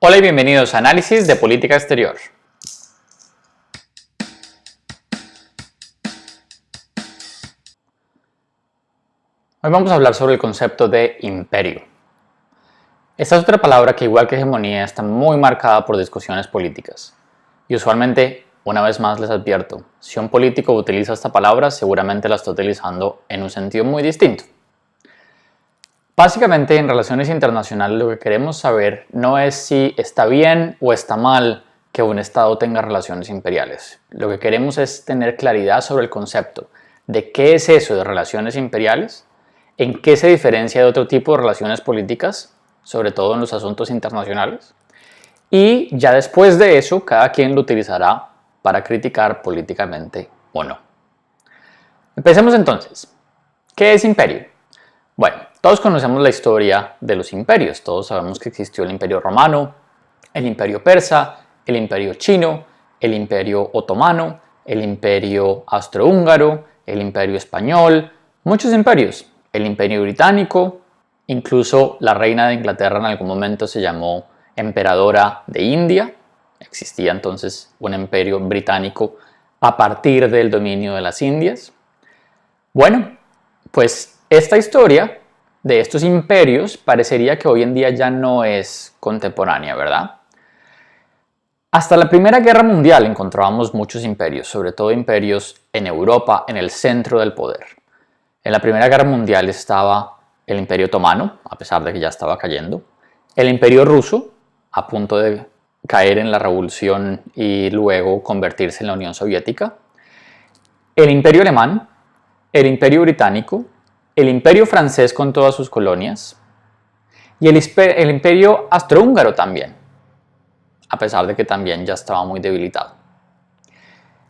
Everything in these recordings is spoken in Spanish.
Hola y bienvenidos a Análisis de Política Exterior. Hoy vamos a hablar sobre el concepto de imperio. Esta es otra palabra que, igual que hegemonía, está muy marcada por discusiones políticas. Y usualmente, una vez más les advierto, si un político utiliza esta palabra, seguramente la está utilizando en un sentido muy distinto. Básicamente, en relaciones internacionales lo que queremos saber no es si está bien o está mal que un Estado tenga relaciones imperiales. Lo que queremos es tener claridad sobre el concepto de qué es eso de relaciones imperiales, en qué se diferencia de otro tipo de relaciones políticas, sobre todo en los asuntos internacionales, y ya después de eso cada quien lo utilizará para criticar políticamente o no. Empecemos entonces. ¿Qué es imperio? Bueno, todos conocemos la historia de los imperios, todos sabemos que existió el Imperio Romano, el Imperio Persa, el Imperio Chino, el Imperio Otomano, el Imperio Austrohúngaro, el Imperio Español, muchos imperios, el Imperio Británico, incluso la reina de Inglaterra en algún momento se llamó Emperadora de India, existía entonces un imperio británico a partir del dominio de las Indias. Bueno, pues esta historia de estos imperios parecería que hoy en día ya no es contemporánea, ¿verdad? Hasta la Primera Guerra Mundial encontrábamos muchos imperios, sobre todo imperios en Europa, en el centro del poder. En la Primera Guerra Mundial estaba el Imperio Otomano, a pesar de que ya estaba cayendo, el Imperio Ruso, a punto de caer en la Revolución y luego convertirse en la Unión Soviética, el Imperio Alemán, el Imperio Británico, el Imperio Francés con todas sus colonias y el Imperio Austrohúngaro también, a pesar de que también ya estaba muy debilitado.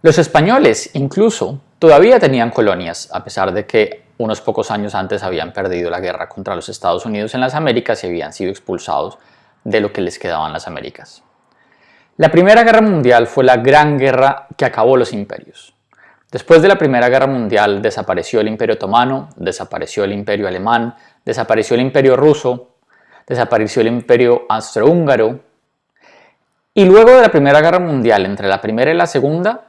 Los españoles incluso todavía tenían colonias, a pesar de que unos pocos años antes habían perdido la guerra contra los Estados Unidos en las Américas y habían sido expulsados de lo que les quedaba en las Américas. La Primera Guerra Mundial fue la gran guerra que acabó los imperios. Después de la Primera Guerra Mundial desapareció el Imperio Otomano, desapareció el Imperio Alemán, desapareció el Imperio Ruso, desapareció el Imperio Austrohúngaro. Y luego de la Primera Guerra Mundial, entre la Primera y la Segunda,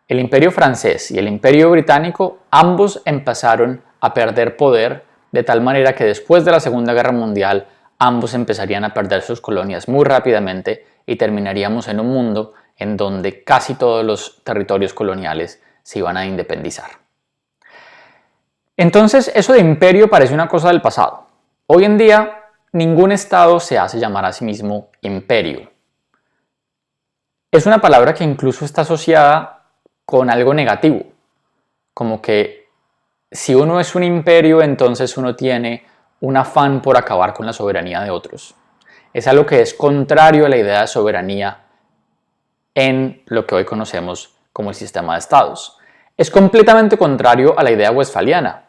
el Imperio Francés y el Imperio Británico, ambos empezaron a perder poder, de tal manera que después de la Segunda Guerra Mundial, ambos empezarían a perder sus colonias muy rápidamente y terminaríamos en un mundo en donde casi todos los territorios coloniales se iban a independizar. Entonces, eso de imperio parece una cosa del pasado. Hoy en día, ningún estado se hace llamar a sí mismo imperio. Es una palabra que incluso está asociada con algo negativo, como que si uno es un imperio, entonces uno tiene un afán por acabar con la soberanía de otros. Es algo que es contrario a la idea de soberanía en lo que hoy conocemos como el sistema de estados. Es completamente contrario a la idea westfaliana,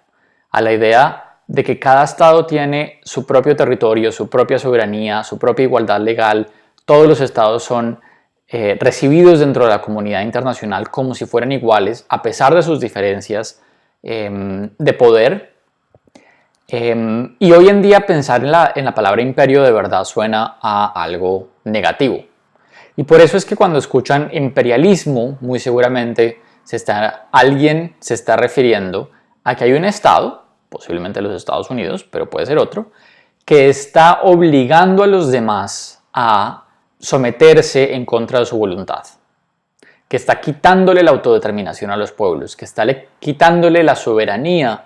a la idea de que cada estado tiene su propio territorio, su propia soberanía, su propia igualdad legal. Todos los estados son recibidos dentro de la comunidad internacional como si fueran iguales, a pesar de sus diferencias de poder. Y hoy en día pensar en la palabra imperio de verdad suena a algo negativo. Y por eso es que cuando escuchan imperialismo, muy seguramente alguien se está refiriendo a que hay un Estado, posiblemente los Estados Unidos, pero puede ser otro, que está obligando a los demás a someterse en contra de su voluntad, que está quitándole la autodeterminación a los pueblos, que está quitándole la soberanía,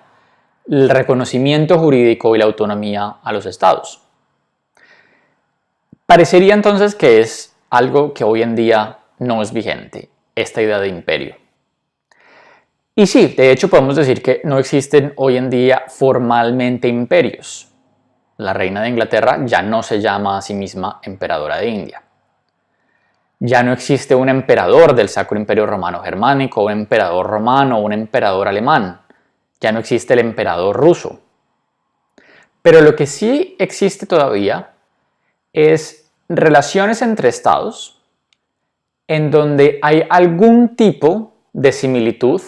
el reconocimiento jurídico y la autonomía a los Estados. Parecería entonces que es algo que hoy en día no es vigente, esta idea de imperio. Y sí, de hecho podemos decir que no existen hoy en día formalmente imperios. La reina de Inglaterra ya no se llama a sí misma emperadora de India. Ya no existe un emperador del Sacro Imperio Romano Germánico, un emperador romano o un emperador alemán. Ya no existe el emperador ruso. Pero lo que sí existe todavía es relaciones entre estados en donde hay algún tipo de similitud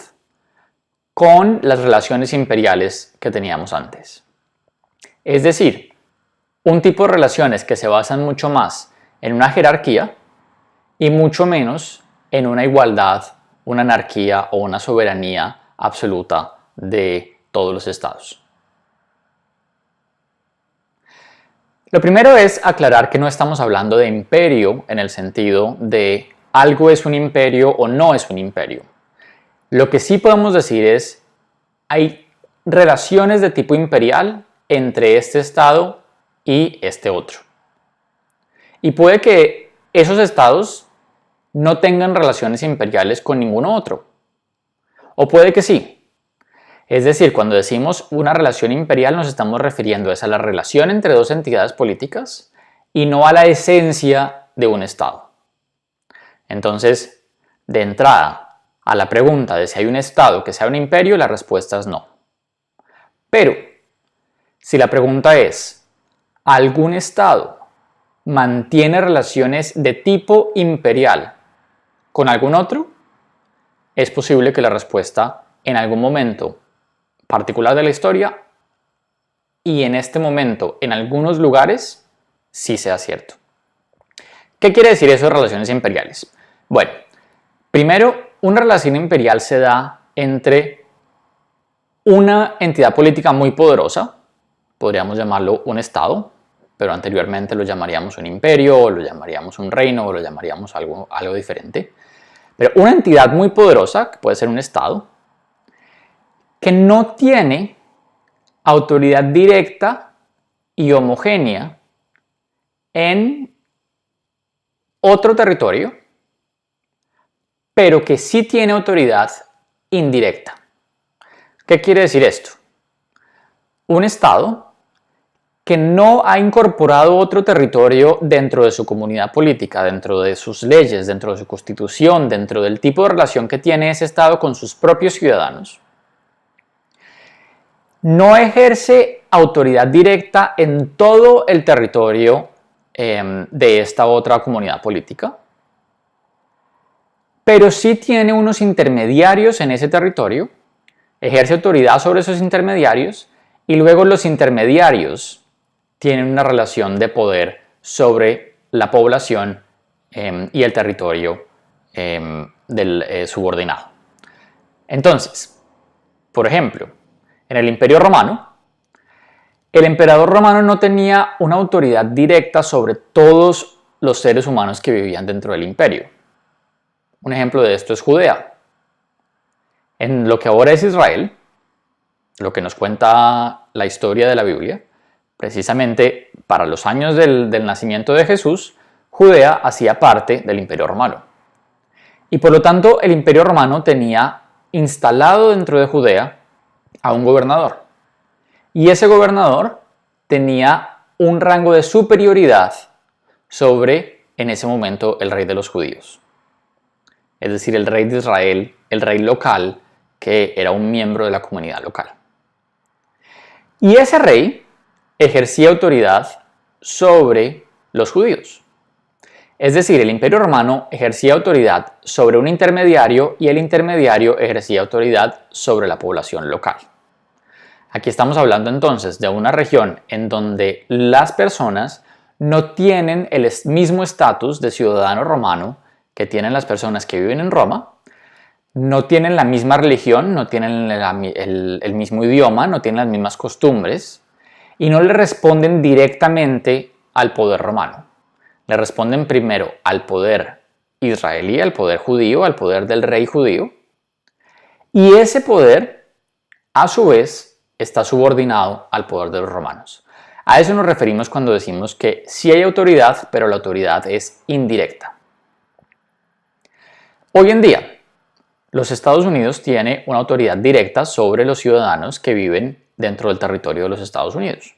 con las relaciones imperiales que teníamos antes. Es decir, un tipo de relaciones que se basan mucho más en una jerarquía y mucho menos en una igualdad, una anarquía o una soberanía absoluta de todos los estados. Lo primero es aclarar que no estamos hablando de imperio en el sentido de algo es un imperio o no es un imperio. Lo que sí podemos decir es hay relaciones de tipo imperial entre este estado y este otro. Y puede que esos estados no tengan relaciones imperiales con ninguno otro. O puede que sí. Es decir, cuando decimos una relación imperial nos estamos refiriendo a la relación entre dos entidades políticas y no a la esencia de un estado. Entonces, de entrada, a la pregunta de si hay un estado que sea un imperio, la respuesta es no. Pero, si la pregunta es, ¿algún estado mantiene relaciones de tipo imperial con algún otro? Es posible que la respuesta en algún momento particular de la historia y en este momento en algunos lugares sí sea cierto. ¿Qué quiere decir eso de relaciones imperiales? Bueno, primero, una relación imperial se da entre una entidad política muy poderosa, podríamos llamarlo un estado, pero anteriormente lo llamaríamos un imperio, o lo llamaríamos un reino, o lo llamaríamos algo diferente. Pero una entidad muy poderosa, que puede ser un estado, que no tiene autoridad directa y homogénea en otro territorio, pero que sí tiene autoridad indirecta. ¿Qué quiere decir esto? Un estado que no ha incorporado otro territorio dentro de su comunidad política, dentro de sus leyes, dentro de su constitución, dentro del tipo de relación que tiene ese estado con sus propios ciudadanos, no ejerce autoridad directa en todo el territorio de esta otra comunidad política, pero sí tiene unos intermediarios en ese territorio, ejerce autoridad sobre esos intermediarios y luego los intermediarios tienen una relación de poder sobre la población y el territorio del subordinado. Entonces, por ejemplo, en el Imperio Romano, el emperador romano no tenía una autoridad directa sobre todos los seres humanos que vivían dentro del imperio. Un ejemplo de esto es Judea. En lo que ahora es Israel, lo que nos cuenta la historia de la Biblia, precisamente para los años del nacimiento de Jesús, Judea hacía parte del Imperio Romano. Y por lo tanto, el Imperio Romano tenía instalado dentro de Judea a un gobernador. Y ese gobernador tenía un rango de superioridad sobre, en ese momento, el rey de los judíos. Es decir, el rey de Israel, el rey local, que era un miembro de la comunidad local. Y ese rey ejercía autoridad sobre los judíos. Es decir, el Imperio Romano ejercía autoridad sobre un intermediario y el intermediario ejercía autoridad sobre la población local. Aquí estamos hablando entonces de una región en donde las personas no tienen el mismo estatus de ciudadano romano que tienen las personas que viven en Roma, no tienen la misma religión, no tienen el mismo idioma, no tienen las mismas costumbres y no le responden directamente al poder romano. Le responden primero al poder israelí, al poder judío, al poder del rey judío, y ese poder, a su vez, está subordinado al poder de los romanos. A eso nos referimos cuando decimos que sí hay autoridad, pero la autoridad es indirecta. Hoy en día, los Estados Unidos tienen una autoridad directa sobre los ciudadanos que viven dentro del territorio de los Estados Unidos.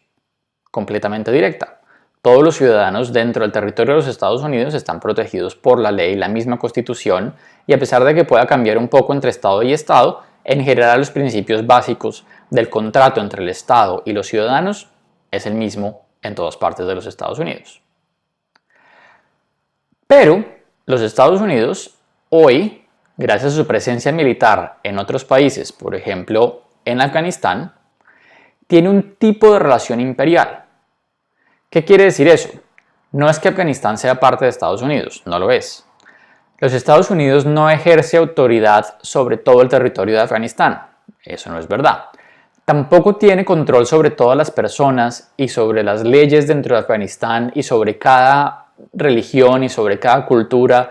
Completamente directa. Todos los ciudadanos dentro del territorio de los Estados Unidos están protegidos por la ley, la misma Constitución, y a pesar de que pueda cambiar un poco entre Estado y Estado, en general los principios básicos del contrato entre el Estado y los ciudadanos es el mismo en todas partes de los Estados Unidos. Pero los Estados Unidos hoy, gracias a su presencia militar en otros países, por ejemplo en Afganistán, tiene un tipo de relación imperial. ¿Qué quiere decir eso? No es que Afganistán sea parte de Estados Unidos, no lo es. Los Estados Unidos no ejerce autoridad sobre todo el territorio de Afganistán. Eso no es verdad. Tampoco tiene control sobre todas las personas y sobre las leyes dentro de Afganistán y sobre cada religión y sobre cada cultura.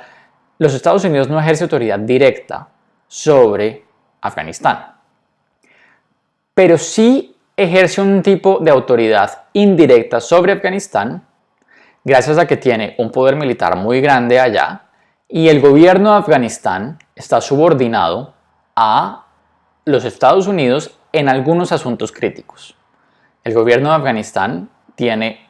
Los Estados Unidos no ejerce autoridad directa sobre Afganistán. Pero sí ejerce un tipo de autoridad indirecta sobre Afganistán gracias a que tiene un poder militar muy grande allá y el gobierno de Afganistán está subordinado a los Estados Unidos en algunos asuntos críticos. El gobierno de Afganistán tiene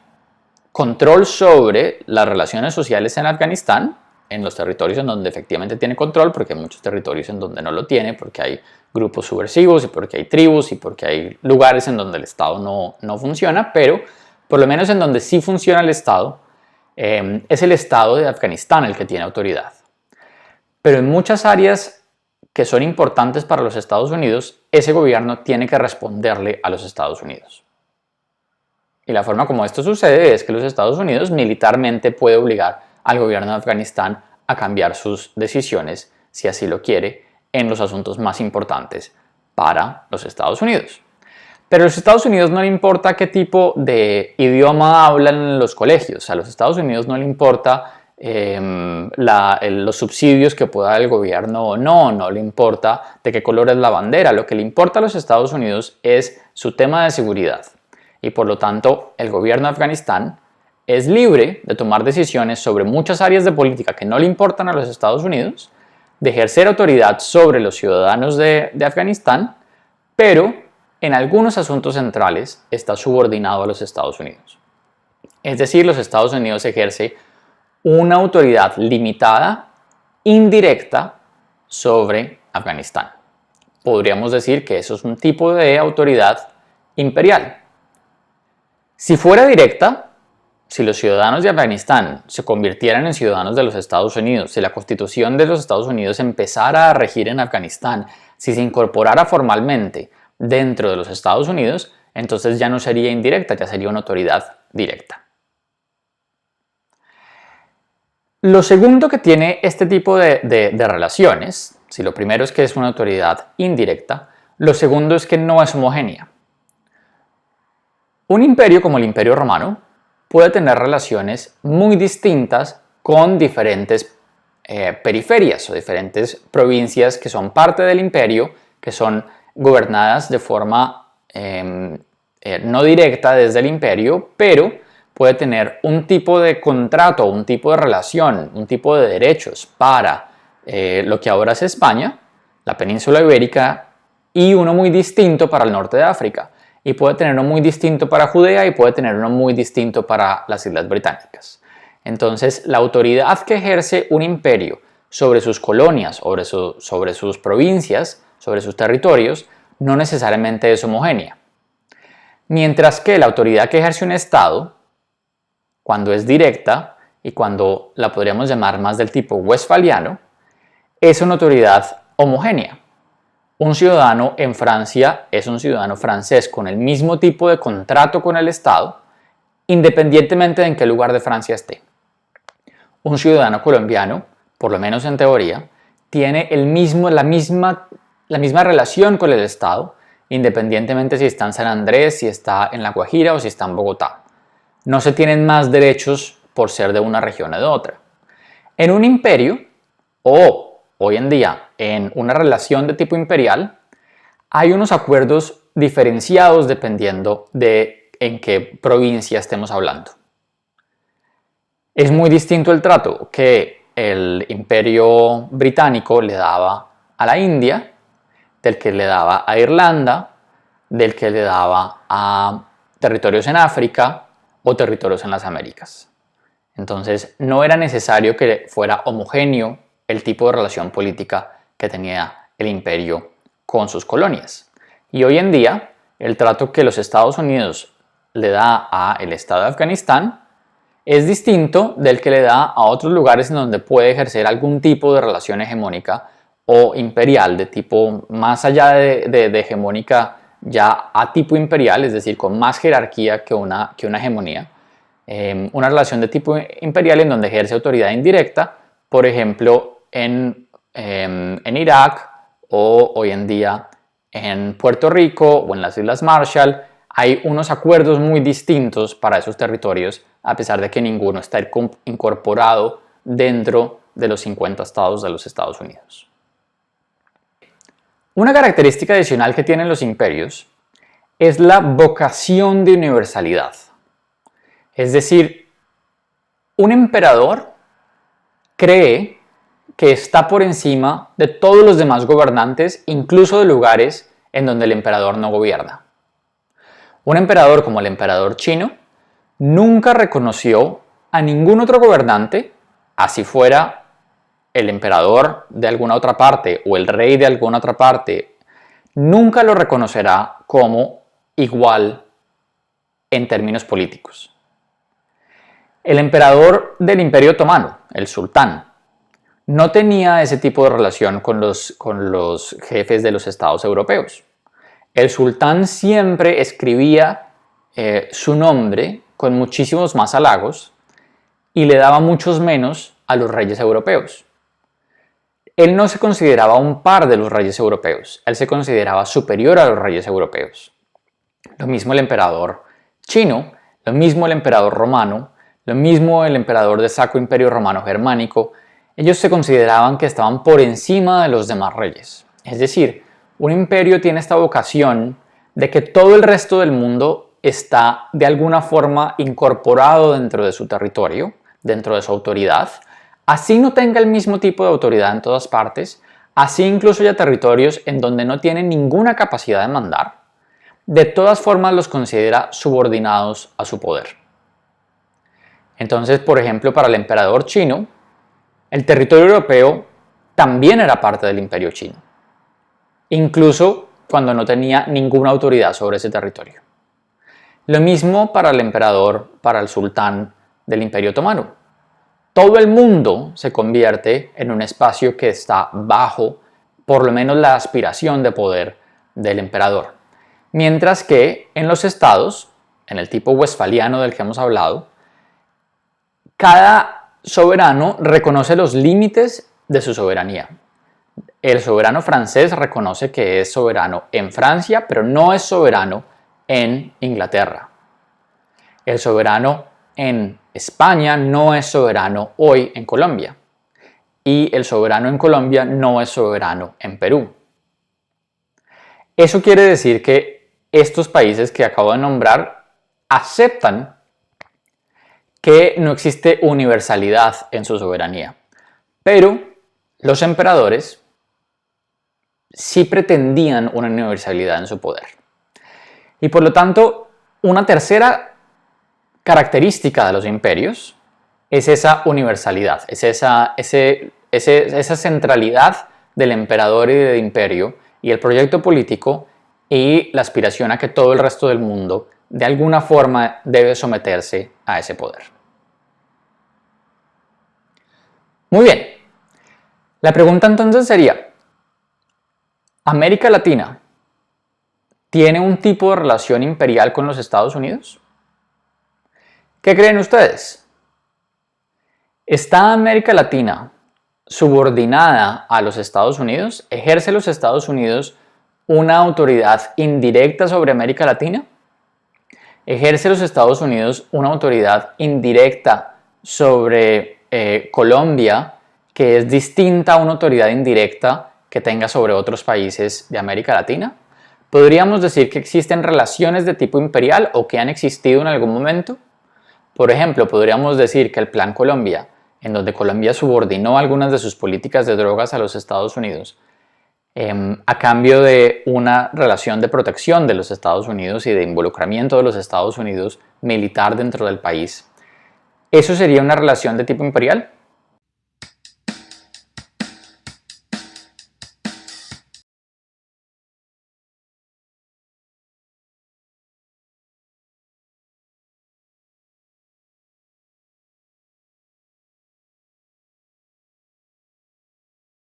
control sobre las relaciones sociales en Afganistán, en los territorios en donde efectivamente tiene control, porque hay muchos territorios en donde no lo tiene, porque hay grupos subversivos y porque hay tribus y porque hay lugares en donde el Estado no funciona, pero por lo menos en donde sí funciona el Estado, es el Estado de Afganistán el que tiene autoridad. Pero en muchas áreas que son importantes para los Estados Unidos, ese gobierno tiene que responderle a los Estados Unidos. Y la forma como esto sucede es que los Estados Unidos militarmente puede obligar al gobierno de Afganistán a cambiar sus decisiones, si así lo quiere, en los asuntos más importantes para los Estados Unidos. Pero a los Estados Unidos no le importa qué tipo de idioma hablan en los colegios. A los Estados Unidos no le importa los subsidios que pueda dar el gobierno o no le importa de qué color es la bandera. Lo que le importa a los Estados Unidos es su tema de seguridad. Y por lo tanto, el gobierno de Afganistán es libre de tomar decisiones sobre muchas áreas de política que no le importan a los Estados Unidos, de ejercer autoridad sobre los ciudadanos de Afganistán, pero en algunos asuntos centrales está subordinado a los Estados Unidos. Es decir, los Estados Unidos ejerce una autoridad limitada, indirecta, sobre Afganistán. Podríamos decir que eso es un tipo de autoridad imperial. Si fuera directa, si los ciudadanos de Afganistán se convirtieran en ciudadanos de los Estados Unidos, si la Constitución de los Estados Unidos empezara a regir en Afganistán, si se incorporara formalmente dentro de los Estados Unidos, entonces ya no sería indirecta, ya sería una autoridad directa. Lo segundo que tiene este tipo de relaciones, si lo primero es que es una autoridad indirecta, lo segundo es que no es homogénea. Un imperio como el Imperio Romano puede tener relaciones muy distintas con diferentes periferias o diferentes provincias que son parte del imperio, que son gobernadas de forma no directa desde el imperio, pero puede tener un tipo de contrato, un tipo de relación, un tipo de derechos para lo que ahora es España, la península ibérica, y uno muy distinto para el norte de África. Y puede tener uno muy distinto para Judea y puede tener uno muy distinto para las Islas Británicas. Entonces, la autoridad que ejerce un imperio sobre sus colonias, sobre sus provincias, sobre sus territorios, no necesariamente es homogénea. Mientras que la autoridad que ejerce un Estado, cuando es directa y cuando la podríamos llamar más del tipo westfaliano, es una autoridad homogénea. Un ciudadano en Francia es un ciudadano francés con el mismo tipo de contrato con el Estado, independientemente de en qué lugar de Francia esté. Un ciudadano colombiano, por lo menos en teoría, tiene la misma relación con el Estado, independientemente si está en San Andrés, si está en La Guajira o si está en Bogotá. No se tienen más derechos por ser de una región o de otra. En un imperio, o hoy en día en una relación de tipo imperial, hay unos acuerdos diferenciados dependiendo de en qué provincia estemos hablando. Es muy distinto el trato que el Imperio Británico le daba a la India, del que le daba a Irlanda, del que le daba a territorios en África o territorios en las Américas. Entonces, no era necesario que fuera homogéneo el tipo de relación política que tenía el imperio con sus colonias. Y hoy en día, el trato que los Estados Unidos le da al Estado de Afganistán es distinto del que le da a otros lugares en donde puede ejercer algún tipo de relación hegemónica o imperial, de tipo más allá de hegemónica ya a tipo imperial, es decir, con más jerarquía que una hegemonía, una relación de tipo imperial en donde ejerce autoridad indirecta, por ejemplo, en Irak o hoy en día en Puerto Rico o en las Islas Marshall. Hay unos acuerdos muy distintos para esos territorios, a pesar de que ninguno está incorporado dentro de los 50 estados de los Estados Unidos. Una característica adicional que tienen los imperios es la vocación de universalidad. Es decir, un emperador cree que está por encima de todos los demás gobernantes, incluso de lugares en donde el emperador no gobierna. Un emperador como el emperador chino nunca reconoció a ningún otro gobernante, así fuera el emperador de alguna otra parte o el rey de alguna otra parte, nunca lo reconocerá como igual en términos políticos. El emperador del Imperio Otomano, el sultán, no tenía ese tipo de relación con los jefes de los estados europeos. El sultán siempre escribía su nombre con muchísimos más halagos y le daba muchos menos a los reyes europeos. Él no se consideraba un par de los reyes europeos, él se consideraba superior a los reyes europeos. Lo mismo el emperador chino, lo mismo el emperador romano, lo mismo el emperador del Sacro Imperio Romano Germánico. Ellos se consideraban que estaban por encima de los demás reyes. Es decir, un imperio tiene esta vocación de que todo el resto del mundo está de alguna forma incorporado dentro de su territorio, dentro de su autoridad. Así no tenga el mismo tipo de autoridad en todas partes, así incluso haya territorios en donde no tiene ninguna capacidad de mandar, de todas formas los considera subordinados a su poder. Entonces, por ejemplo, para el emperador chino, el territorio europeo también era parte del imperio chino, incluso cuando no tenía ninguna autoridad sobre ese territorio. Lo mismo para el emperador, para el sultán del Imperio Otomano. Todo el mundo se convierte en un espacio que está bajo, por lo menos, la aspiración de poder del emperador. Mientras que en los estados, en el tipo westfaliano del que hemos hablado, cada soberano reconoce los límites de su soberanía. El soberano francés reconoce que es soberano en Francia, pero no es soberano en Inglaterra. El soberano en España no es soberano hoy en Colombia. Y el soberano en Colombia no es soberano en Perú. Eso quiere decir que estos países que acabo de nombrar aceptan que no existe universalidad en su soberanía. Pero los emperadores sí pretendían una universalidad en su poder. Y por lo tanto, una tercera característica de los imperios es esa universalidad, es esa centralidad del emperador y del imperio y el proyecto político y la aspiración a que todo el resto del mundo de alguna forma debe someterse a ese poder. Muy bien, la pregunta entonces sería, ¿América Latina tiene un tipo de relación imperial con los Estados Unidos? ¿Qué creen ustedes? ¿Está América Latina subordinada a los Estados Unidos? ¿Ejerce los Estados Unidos una autoridad indirecta sobre América Latina? ¿Ejerce los Estados Unidos una autoridad indirecta sobre Colombia, que es distinta a una autoridad indirecta que tenga sobre otros países de América Latina? ¿Podríamos decir que existen relaciones de tipo imperial o que han existido en algún momento? Por ejemplo, podríamos decir que el Plan Colombia, en donde Colombia subordinó algunas de sus políticas de drogas a los Estados Unidos, a cambio de una relación de protección de los Estados Unidos y de involucramiento de los Estados Unidos militar dentro del país. ¿Eso sería una relación de tipo imperial?